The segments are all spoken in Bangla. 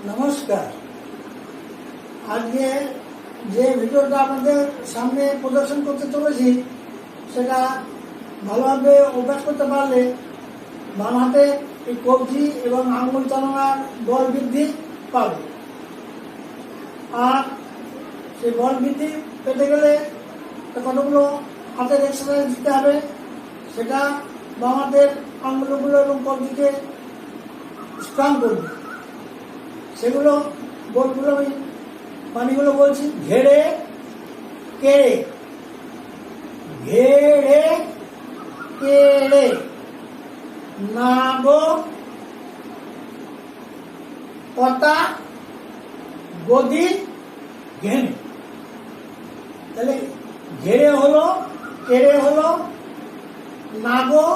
নমস্কার। আজকে যে ভিডিওটা আপনাদের সামনে প্রদর্শন করতে চলেছি সেটা ভালোভাবে অভ্যাস করতে পারলে বাম হাতে এই কবজি এবং আঙুল চালানোর বল বৃদ্ধি পাবে। আর সেই বল বৃদ্ধি পেতে গেলে কতগুলো হাতের এক্সারসাইজ দিতে হবে, সেটা বাম হাতের আঙুলগুলো এবং কবজিকে স্ট্রং করবে। সেগুলো বলগুলো আমি বাণীগুলো বলছি। ঘেড়ে কেড়ে, ঘেড়ে কেড়ে, নাগো পতা গদি ঘেনে। তাহলে ঘেড়ে হলো, কেড়ে হলো, নাগো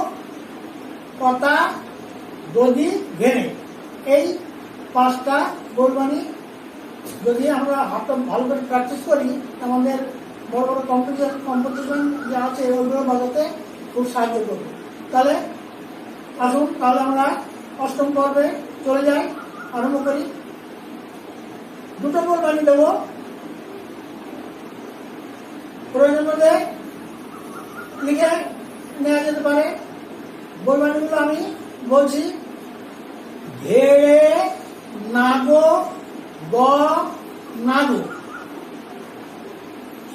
পতা গদি ঘেনে, এই পাঁচটা গোলবাণী যদি আমরা হাতটা ভালো করে প্র্যাকটিস করি আমাদের বড় বড় কম্পিটিশন যা আছে ওইগুলো বাজাতে খুব সাহায্য করবে। তাহলে আসুন, তাহলে আমরা অষ্টম পর্বে চলে যাই, আরম্ভ করি। দুটো গোলবাণী দেবো, প্রয়োজন হলে লিখে নেওয়া যেতে পারে। গোলবাণীগুলো আমি বলছি। ঘেড়ে নাগো গ নাগো,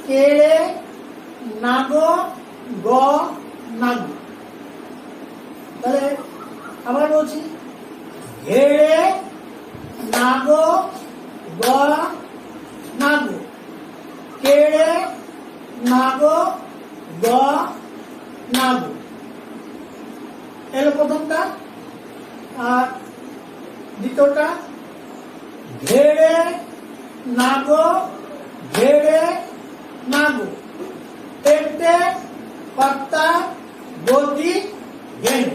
কেড়ে নাগো গ নাগো। তাহলে আবার বলছি, ঘেড়ে নাগো গ নাগো, কেড়ে নাগো গ নাগো। এলো প্রথমটা। আর দ্বিতীয়টা, ঘেড়ে নাগো ঘেড়ে নাগো, পেটে পাত্তা গদি ঘেড়ে।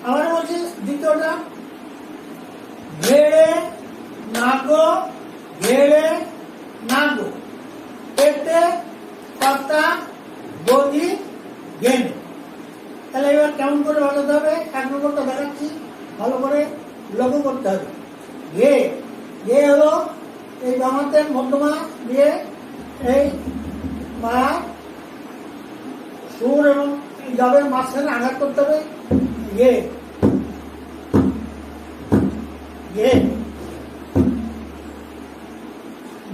আবার বলছি দ্বিতীয়টা, ঘেড়ে নাগো ঘেড়ে নাগো, পেটে পাত্তা গদি ঘেড়ে। তাহলে এবার কেমন করে বাজাতে হবে, এক নম্বরটা দেখাচ্ছি, ভালো করে লক্ষ্য করতে হবে। ঘে, ঘে হলো এই বাম হাতের মধ্যমা দিয়ে এই পা সুর এবং জবের মাঝখানে আঘাত করতে হবে। ঘে ঘে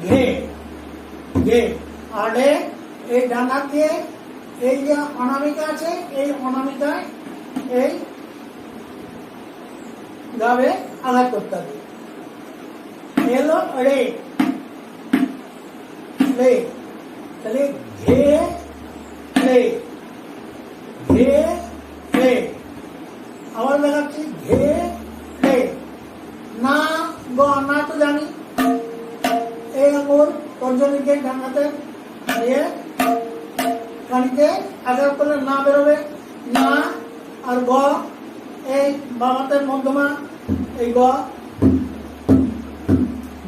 ঘে ঘে। আড়ে এই ডান হাত দিয়ে এই যে অনামিকা আছে এই অনামিকায় এই গাবে আঘাত করতে হবে। এলো রে রে, তাহলে ঘে রে ঘে রে। আবার দেখাচ্ছি, ঘে রে না গ, না তো জানি, এই আঙুল তর্জনীকে ডান হাতে দিয়ে কানিতে আঘাত করলে না বেরোবে, না। আর গ এই বাম হাতের মধ্যমা এই গ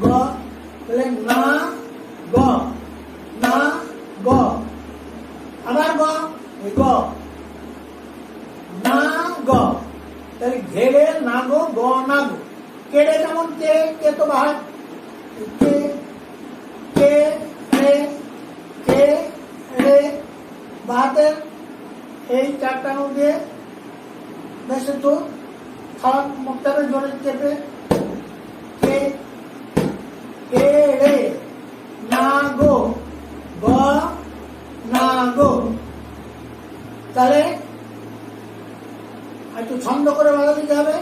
গ, তাহলে না গ না গ। আবার গ এই গ না গ। তাহলে ঘেড়ে নাগো গ নাগো। কেড়ে যেমন কে, কে তো বাহার, কে কে রে কে রে। বাহাতের এই চারটা আঙুল দিয়ে বেশ একটু খাওয়া মুখটা জোরে চেপে কে কে রে না গো গ না গো। তাহলে একটু ছন্দ করে বাধা দিতে হবে।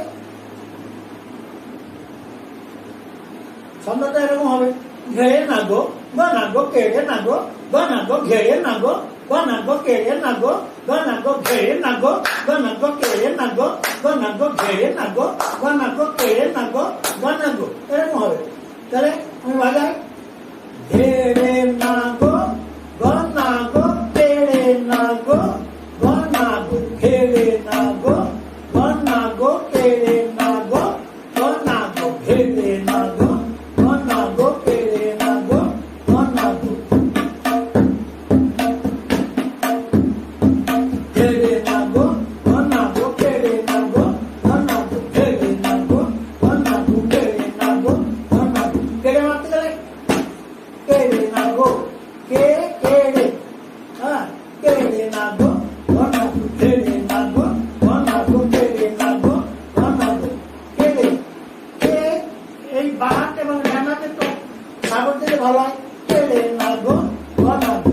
ছন্দটা এরকম হবে, ঘেড়ে না গো গ না গো, কেড়ে না গো গ না গো, ঘেড়ে না গো গ না গো, কেড়ে না গো গ না গো, ঘেড়ে না গো গ না গো, কেড়ে না গো গ না গো, ঘেড়ে না গো গ না গো, কেড়ে না গো গ না গো, এরকম হবে। তাহলে আমি বাজাই, ঘেড়ে না গো গ না গো, কেড়ে না গো গ না গো, ঘেড়ে না গো গ না গো, কেড়ে না গো গ না গো, ঘেড়ে না গো গ না গো, কেড়ে না গো গ না গো, ঘেড়ে না গো গ না গো, কেড়ে না গো গ না গো, ঘেড়ে না গো গ না গো, কেড়ে বাঁ হাত এবং ডান হাতে তো সাগর দিলে ভালো হয়। কেড়ে নাগো ঘনাগো,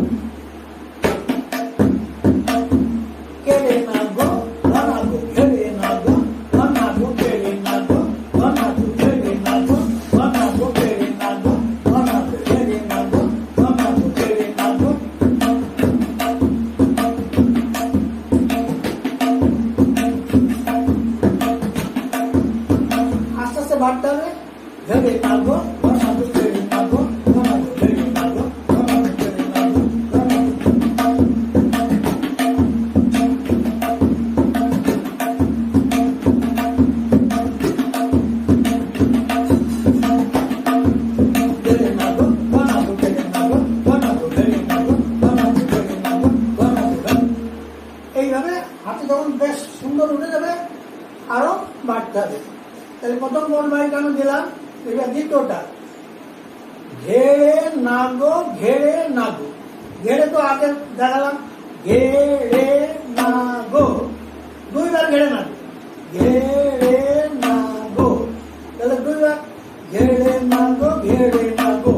কেড়ে নাগো ঘনাগো, ঘেড়ে নাগো ঘনাগো, কেড়ে নাগো ঘনাগো, ঘেড়ে নাগো ঘনাগো, কেড়ে নাগো ঘনাগো, ঘেড়ে নাগো ঘনাগো, কেড়ে নাগো। আস্তে আস্তে বাড়তে হবে। ঘেড়ে নাগো ঘনাগো, কেড়ে নাগো ঘনাগো, ঘেড়ে নাগো ঘনাগো, কেড়ে নাগো ঘনাগো। ঘেড়ে নাগো ঘনাগো, কেড়ে নাগো ঘনাগো, ঘেড়ে নাগো ঘনাগো, কেড়ে নাগো ঘনাগো। এইভাবে হাতে যখন বেশ সুন্দর উঠে যাবে আরো বাড়তে হবে। তাহলে প্রথম কোন বাড়িটা আমি দিলাম, এটা দ্বিতীয়টা। ঘেড়ে নাগো, ঘেড়ে নাগো, ঘেড়ে তো আগে দেখালাম, ঘেড়ে নাগো, দুইবার ঘেড়ে নাগো, ঘেড়ে নাগো, তাহলে দুইবার ঘেড়ে নাগো, ঘেড়ে নাগো।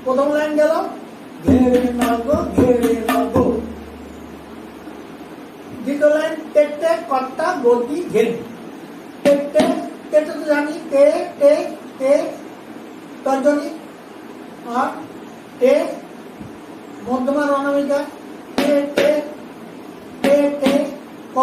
প্রথম লাইন গেল ঘেড়ে নাগো, ঘেড়ে নাগো। দ্বিতীয় লাইন টেটে কর্তা গতি ঘেড়ে, টেটে টেটে তো জানি, টে টে টে তর্জনী, আর টে মধ্যমা রণমিকা, টে টে টে টে ক